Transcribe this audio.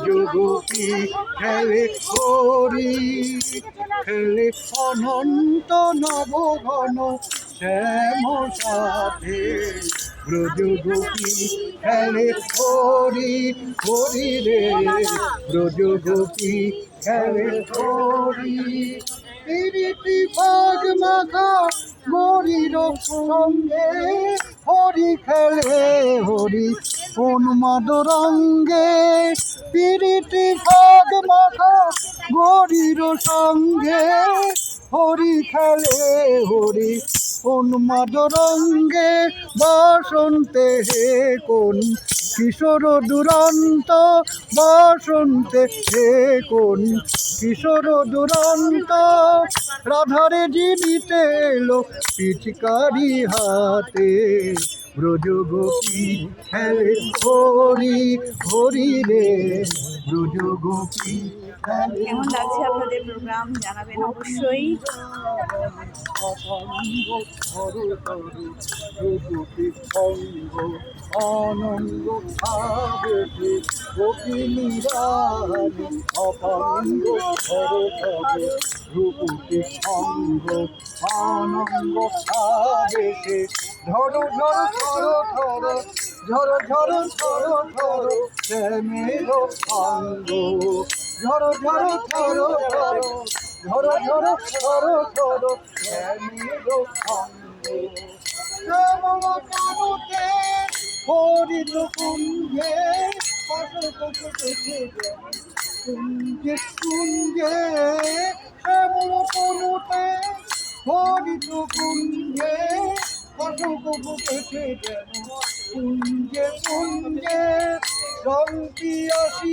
ব্রজগোপী খেলে হরি খেলে অনন্ত নবঘন শ্যাম সাথে ব্রজগোপী খেলে হরি হরি রে ব্রজগোপী খেলে হরি প্রীতি ভাগ মাখা গরির সঙ্গে হরি খেলে হরি উন্মাদ রঙ্গে প্রীতি ভাগ মাখা গরির সঙ্গে হরি খেলে হরি উন্মাদ রঙ্গে বসন্তে হে কোন কিশোর দুরন্ত বসন্তে হে কোন কিশোর দুরন্ত রাধারে জিনিতে এলো পিচকারি হাতে ব্রজগোপী খেলে হরি হরি রে ব্রজগোপী। কেমন লাগছে আপনাদের প্রোগ্রাম জানাবেন অবশ্যই। আনন্দ ভাবে গোপিনী রানী অপাঙ্গ রূপী অঙ্গ আনন্দ ভাবে ধরো ধরো ধরো ধরো ঝরো ঝরো ঝরো ঝরো শ্যামের অঙ্গ ঝরো ঝরো ঝরো ঝরো ঝরো ঝরো ঝরো ঝরো শ্যামের অঙ্গ শ্যামলতানুতে হরিত কুঞ্জে কুঞ্জে কুঞ্জে শ্যামলতানুতে হরিত কুঞ্জে কুঞ্জে কুঞ্জে রঙ্কি আসি